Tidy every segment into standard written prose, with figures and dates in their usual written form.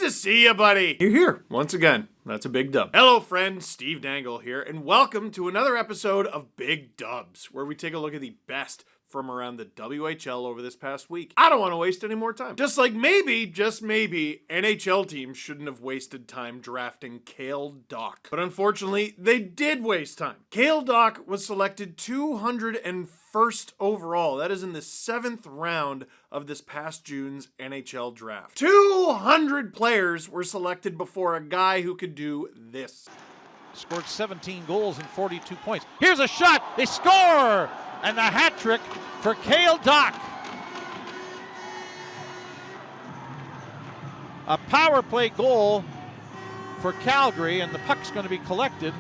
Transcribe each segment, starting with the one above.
to see you, buddy. You're here once again. That's a big dub. Hello, friends. Steve Dangle here, and welcome to another episode of Big Dubs, where we take a look at the best from around the WHL over this past week. I don't want to waste any more time. Just like maybe, just maybe, NHL teams shouldn't have wasted time drafting Cale Dach. But unfortunately, they did waste time. Cale Dach was selected 201st overall. That is in the 7th round of this past June's NHL draft. 200 players were selected before a guy who could do this. Scored 17 goals and 42 points. Here's a shot. They score! And the hat trick for Cale Dach. A power play goal for Calgary, and the puck's going to be collected.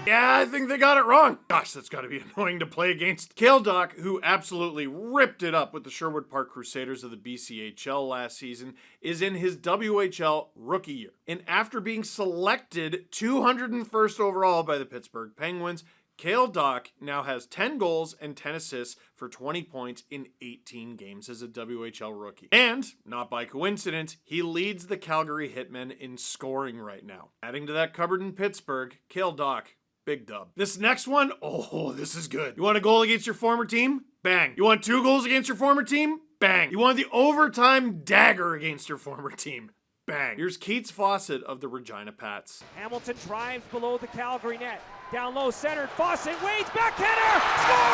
Yeah, I think they got it wrong. Gosh, that's got to be annoying to play against. Cale Dach, who absolutely ripped it up with the Sherwood Park Crusaders of the BCHL last season, is in his WHL rookie year. And after being selected 201st overall by the Pittsburgh Penguins, Cale Dach now has 10 goals and 10 assists for 20 points in 18 games as a WHL rookie. And, not by coincidence, he leads the Calgary Hitmen in scoring right now. Adding to that cupboard in Pittsburgh, Cale Dach, big dub. This next one, oh, this is good. You want a goal against your former team? Bang. You want 2 goals against your former team? Bang. You want the overtime dagger against your former team? Bang. Here's Keats Fawcett of the Regina Pats. Hamilton drives below the Calgary net. Down low, centered. Fawcett waits, backhander, scores!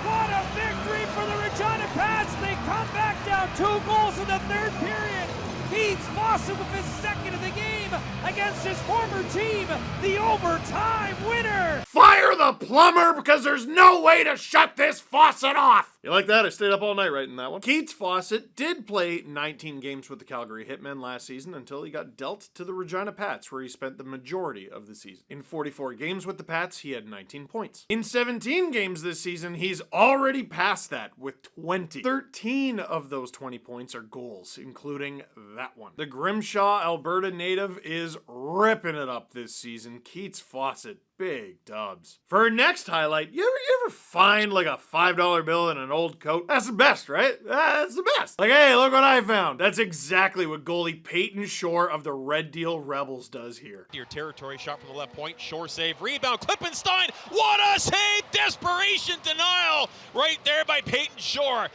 What a victory for the Regina Pats! They come back down 2 goals in the 3rd period. Keats Fawcett with his 2nd of the game against his former team, the overtime winner. Fire the plumber, because there's no way to shut this faucet off. You like that? I stayed up all night writing that one. Keats Fawcett did play 19 games with the Calgary Hitmen last season until he got dealt to the Regina Pats, where he spent the majority of the season. In 44 games with the Pats, he had 19 points. In 17 games this season, he's already passed that with 20. 13 of those 20 points are goals, including that one. The Grimshaw, Alberta native is ripping it up this season. Keats Fawcett, big dubs. For our next highlight, you ever find like a $5 bill in an old coat? That's the best, right? That's the best. Like, hey, look what I found. That's exactly what goalie Peyton Shore of the Red Deal Rebels does here. Your territory shot from the left point, Shore save, rebound, Klippenstein, what a save! Desperation denial right there by Peyton Shore.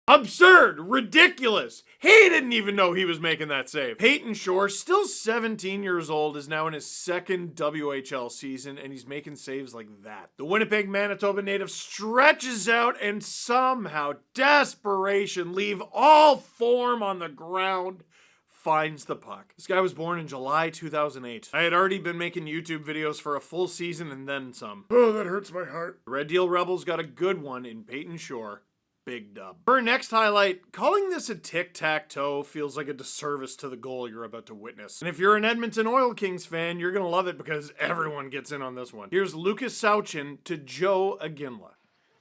Absurd! Ridiculous! He didn't even know he was making that save. Peyton Shore, still 17 years old, is now in his 2nd WHL season, and he's making saves like that. The Winnipeg, Manitoba native stretches out and somehow, desperation, leave all form on the ground, finds the puck. This guy was born in July 2008. I had already been making YouTube videos for a full season and then some. Oh, that hurts my heart. The Red Deal Rebels got a good one in Peyton Shore. Big dub. For our next highlight, calling this a tic-tac-toe feels like a disservice to the goal you're about to witness. And if you're an Edmonton Oil Kings fan, you're gonna love it because everyone gets in on this one. Here's Lucas Sauchin to Joe Aginla.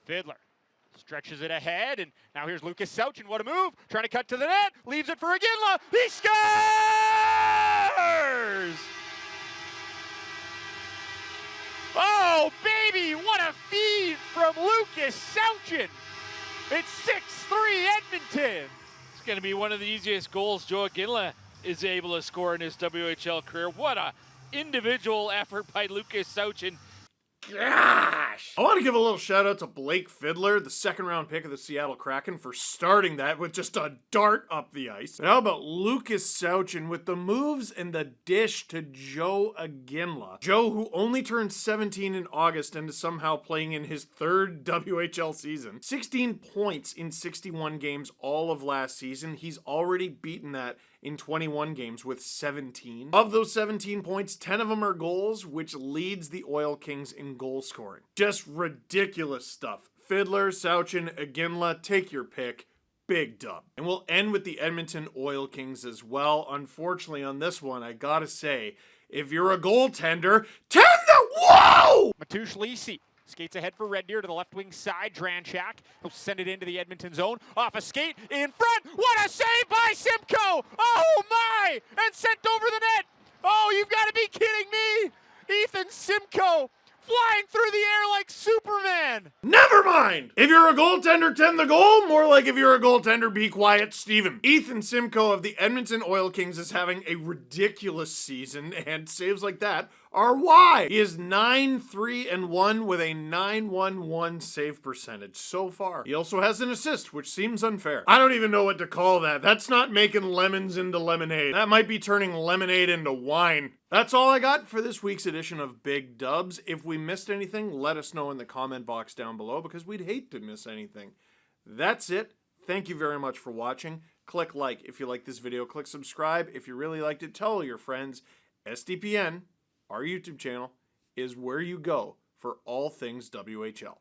Fiddler stretches it ahead, and now here's Lucas Sauchin. What a move! Trying to cut to the net, leaves it for Aginla. He scores! Oh, baby, what a feed from Lucas Sauchin! It's 6-3 Edmonton. It's going to be one of the easiest goals Joe Aginla is able to score in his WHL career. What a individual effort by Lucas Sauchin. Gosh! I want to give a little shout out to Blake Fiddler, the 2nd round pick of the Seattle Kraken, for starting that with just a dart up the ice. And how about Lucas Sauchin with the moves and the dish to Joe Aginla? Joe, who only turned 17 in August and is somehow playing in his 3rd WHL season. 16 points in 61 games all of last season. He's already beaten that in 21 games with 17. Of those 17 points, 10 of them are goals, which leads the Oil Kings in goal scoring. Just ridiculous stuff. Fiddler, Sauchin, Aginla, take your pick. Big dub. And we'll end with the Edmonton Oil Kings as well. Unfortunately, on this one, I gotta say, if you're a goaltender, tend the whoa! Mateusz Lisi skates ahead for Red Deer to the left wing side. Dranchak will send it into the Edmonton zone. Off a skate in front. What a save by Simcoe! Oh my! And sent over the net! Oh, you've got to be kidding me! Ethan Simcoe flying through the air like Superman. Never mind! If you're a goaltender, tend the goal. More like if you're a goaltender, be quiet, Steven. Ethan Simcoe of the Edmonton Oil Kings is having a ridiculous season, and saves like that are why. He is 9-3-1 with a .911 save percentage so far. He also has an assist, which seems unfair. I don't even know what to call that. That's not making lemons into lemonade. That might be turning lemonade into wine. That's all I got for this week's edition of Big Dubs. If we missed anything, let us know in the comment box down below, because we'd hate to miss anything. That's it. Thank you very much for watching. Click like if you like this video. Click subscribe if you really liked it. Tell all your friends. SDPN, our YouTube channel, is where you go for all things WHL.